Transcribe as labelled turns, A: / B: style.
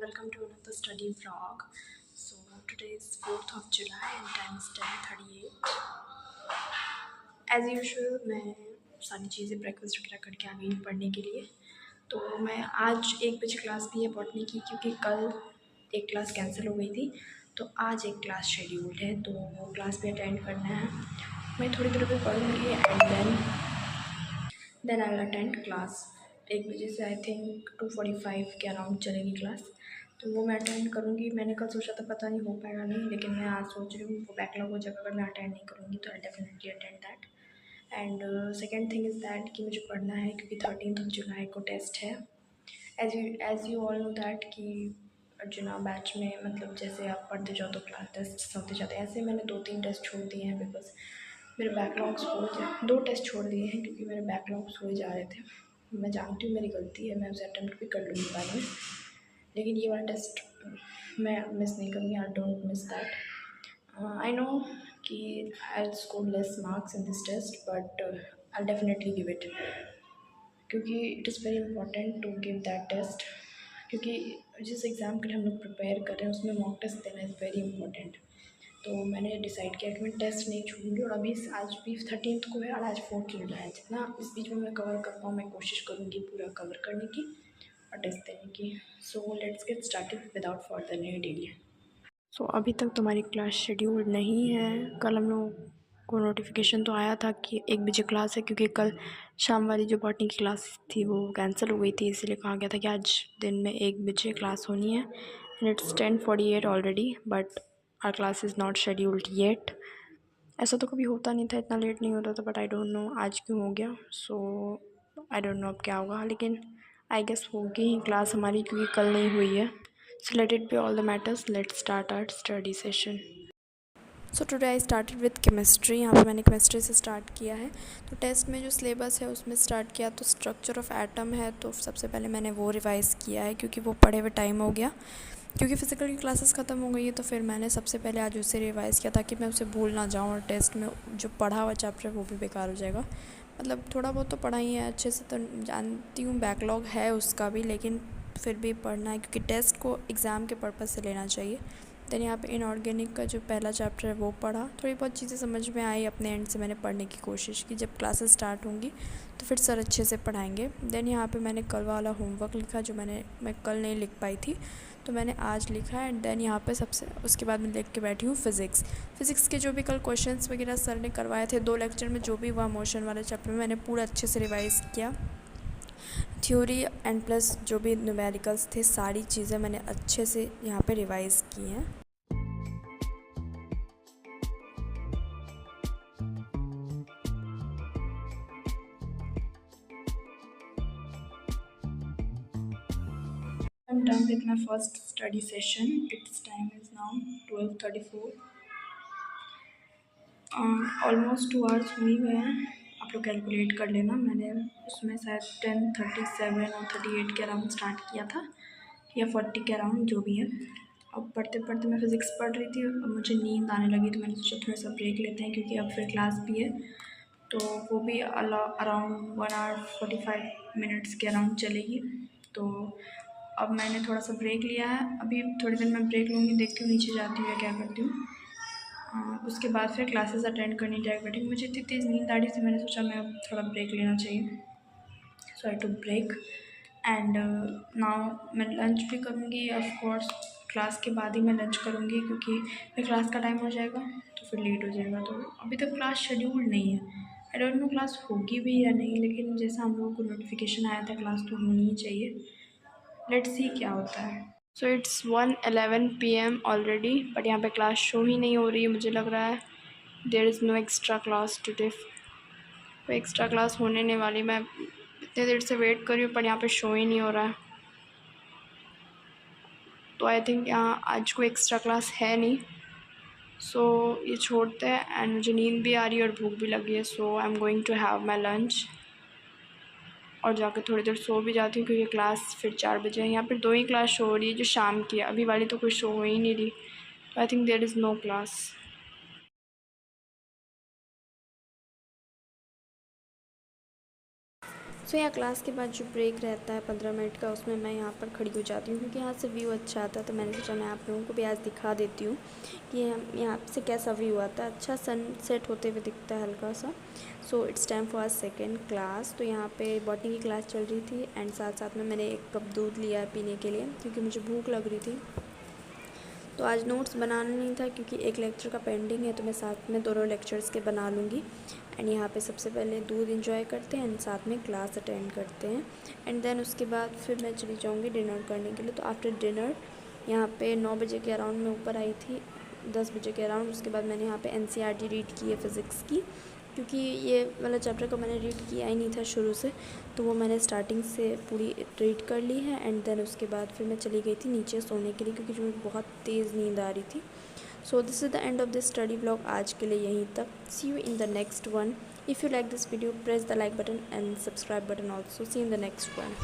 A: welcome to another study vlog. So today is 4th of July and time is 10:38. As usual मैं सारी चीज़ें breakfast वगैरह करके आ गई पढ़ने के लिए। तो मैं आज 1 बजे क्लास भी है बॉटनी की, क्योंकि कल एक क्लास कैंसिल हो गई थी, तो आज एक क्लास शेड्यूल्ड है, तो वो क्लास भी अटेंड करना है। मैं थोड़ी देर में पढ़ूँगी and then I will attend class. 1 बजे से आई थिंक 2:45 के अराउंड चलेगी क्लास, तो वो मैं अटेंड करूँगी। मैंने कल सोचा था पता नहीं हो पाएगा नहीं, लेकिन मैं आज सोच रही हूँ वो बैकलॉग हो जाएगा अगर मैं अटेंड नहीं करूँगी, तो I definitely attend that. And second thing is that कि मुझे पढ़ना है, क्योंकि 13 जुलाई को टेस्ट है। As you all know that कि अर्जुना बैच में मतलब जैसे आप पढ़ते जाओ तो क्लास टेस्ट होते जाते हैं, ऐसे मैंने 2-3 टेस्ट छोड़ दिए हैं बिकॉज मेरे बैकलॉग्स हो 2 टेस्ट छोड़ दिए हैं क्योंकि मेरे बैकलॉग्स हुए जा रहे थे। मैं जानती हूँ मेरी गलती है, मैं उसे अटेम्प्ट भी कर लूँगी बाद में, लेकिन ये वाला टेस्ट मैं मिस नहीं करूँगी। I don't miss that. I know कि I will score less marks in this test, but I definitely give it, क्योंकि it is very important to give that test, क्योंकि जिस एग्ज़ाम के लिए हम लोग प्रिपेयर कर रहे हैं उसमें मॉक टेस्ट देना इज़ वेरी इंपॉर्टेंट। तो मैंने डिसाइड किया कि मैं टेस्ट नहीं छोड़ूंगी, और अभी आज भी 13 को है और आज 4th जुलाई है, जितना इस बीच में मैं कवर कर पाऊँ मैं कोशिश करूँगी पूरा कवर करने की और टेस्ट देने की। So let's get started without further delay. So अभी तक तुम्हारी क्लास शेड्यूल्ड नहीं है। कल हम लोग को नोटिफिकेशन तो आया था कि 1 बजे क्लास है, क्योंकि कल शाम वाली जो बॉटनी की क्लास थी वो कैंसिल हो गई थी, इसीलिए कहा गया था कि आज दिन में 1 बजे क्लास होनी है। And it's 10:48 already, but our class is not scheduled yet. ऐसा तो कभी होता नहीं था, इतना लेट नहीं होता था, बट आई डोंट नो आज क्यों हो गया। सो आई डोंट नो अब क्या होगा, लेकिन आई गेस होगी ही क्लास हमारी, क्योंकि कल नहीं हुई है। So let it be all the matters. Let's start our study session. So today I started with chemistry. यहाँ पे मैंने केमिस्ट्री से स्टार्ट किया है। तो टेस्ट में जो सिलेबस है उसमें स्टार्ट किया तो स्ट्रक्चर ऑफ एटम है, तो सबसे पहले मैंने वो रिवाइज़ किया है, क्योंकि वो पढ़े हुए टाइम हो गया, क्योंकि फ़िज़िकल की क्लासेस ख़त्म हो गई है, तो फिर मैंने सबसे पहले आज उसे रिवाइज़ किया ताकि मैं उसे भूल ना जाऊँ, और टेस्ट में जो पढ़ा हुआ चैप्टर है वो भी बेकार हो जाएगा। मतलब थोड़ा बहुत तो पढ़ा ही है, अच्छे से तो जानती हूँ, बैकलॉग है उसका भी, लेकिन फिर भी पढ़ना है, क्योंकि टेस्ट को एग्ज़ाम के पर्पज़ से लेना चाहिए। देन यहाँ पे इनऑर्गेनिक का जो पहला चैप्टर है वो पढ़ा, थोड़ी बहुत चीज़ें समझ में आई, अपने एंड से मैंने पढ़ने की कोशिश की। जब क्लासेस स्टार्ट होंगी तो फिर सर अच्छे से पढ़ाएंगे। देन यहाँ पे मैंने कल वाला होमवर्क लिखा, जो मैं कल नहीं लिख पाई थी, तो मैंने आज लिखा है। एंड देन यहाँ पे सबसे उसके बाद मैं लिख के बैठी हूँ फ़िज़िक्स के जो भी कल क्वेश्चंस वगैरह सर ने करवाए थे 2 लेक्चर में, जो भी हुआ मोशन वाले चैप्टर में, मैंने पूरा अच्छे से रिवाइज़ किया। थ्योरी एंड प्लस जो भी न्यूमेरिकल्स थे, सारी चीज़ें मैंने अच्छे से यहाँ पे रिवाइज़ की हैं। I'm done with my first study session. Its time is now 12:34. Almost 2 hours हो ही गए हैं, आप लोग कैलकुलेट कर लेना। मैंने उसमें शायद 10:37 और 38 के अराउंड स्टार्ट किया था, या 40 के अराउंड, जो भी है। अब पढ़ते पढ़ते मैं फ़िज़िक्स पढ़ रही थी और मुझे नींद आने लगी, तो मैंने सोचा थोड़ा सा ब्रेक लेते हैं, क्योंकि अब फिर क्लास भी है, तो वो भी अराउंड 1 आवर 45 मिनट्स के अराउंड चलेगी। तो अब मैंने थोड़ा सा ब्रेक लिया है, अभी थोड़ी देर मैं ब्रेक लूँगी, देखती हूँ नीचे जाती हूँ या क्या करती हूँ। उसके बाद फिर क्लासेस अटेंड करनी डायरेक्ट बैठेंगे। मुझे इतनी तेज़ नींद आ रही थी, मैंने सोचा मैं अब थोड़ा ब्रेक लेना चाहिए, सो आई टुक ब्रेक। एंड नाउ मैं लंच भी करूँगी, ऑफ कोर्स क्लास के बाद ही मैं लंच करूँगी, क्योंकि फिर क्लास का टाइम हो जाएगा तो फिर लेट हो जाएगा। तो अभी तक क्लास शेड्यूल नहीं है, आई डोंट नो क्लास होगी भी या नहीं, लेकिन जैसा हम लोगों को नोटिफिकेशन आया था क्लास तो होनी ही चाहिए। लेट्स सी क्या होता है। So it's 1:11 PM already, but यहाँ पे क्लास शो ही नहीं हो रही है। मुझे लग रहा है there is no extra class today. कोई एक्स्ट्रा क्लास होने नहीं वाली, मैं इतने देर से वेट कर रही हूँ पर यहाँ पे शो ही नहीं हो रहा है, तो आई थिंक यहाँ आज कोई एक्स्ट्रा क्लास है नहीं। सो ये छोड़ते हैं। एंड मुझे नींद भी आ रही है और भूख भी लगी है, so I am going to have my lunch और जाकर थोड़ी देर सो भी जाती हूँ, क्योंकि क्लास फिर 4 बजे है। यहाँ पर 2 ही क्लास शो हो रही है, जो शाम की है, अभी वाली तो कोई शो हो ही नहीं रही, तो I think there is no class. So यहाँ क्लास के बाद जो ब्रेक रहता है 15 मिनट का, उसमें मैं यहाँ पर खड़ी हो जाती हूँ क्योंकि यहाँ से व्यू अच्छा आता है। तो मैंने सोचा मैं आप लोगों को भी आज दिखा देती हूँ कि यहाँ से कैसा व्यू आता है। अच्छा सनसेट होते हुए दिखता है हल्का सा। So it's time for second class. तो यहाँ पे बॉटनी की क्लास चल रही थी एंड साथ साथ में मैंने 1 कप दूध लिया है पीने के लिए क्योंकि मुझे भूख लग रही थी। तो आज नोट्स बनाना नहीं था क्योंकि एक लेक्चर का पेंडिंग है, तो मैं साथ में दोनों लेक्चर्स के बना लूँगी। एंड यहाँ पे सबसे पहले दूध एंजॉय करते हैं एंड साथ में क्लास अटेंड करते हैं एंड देन उसके बाद फिर मैं चली जाऊँगी डिनर करने के लिए। तो आफ्टर डिनर यहाँ पे 9 बजे के अराउंड में ऊपर आई थी, 10 बजे के अराउंड। उसके बाद मैंने यहाँ पे NCERT रीड की है फ़िज़िक्स की, क्योंकि ये वाला चैप्टर को मैंने रीड किया ही नहीं था शुरू से, तो वो मैंने स्टार्टिंग से पूरी रीड कर ली है। एंड देन उसके बाद फिर मैं चली गई थी नीचे सोने के लिए क्योंकि मुझे बहुत तेज़ नींद आ रही थी। So this is the end of this study blog आज के लिए यहीं तक। See you in the next one. If you like this video press the like button and subscribe button also. See in the next one.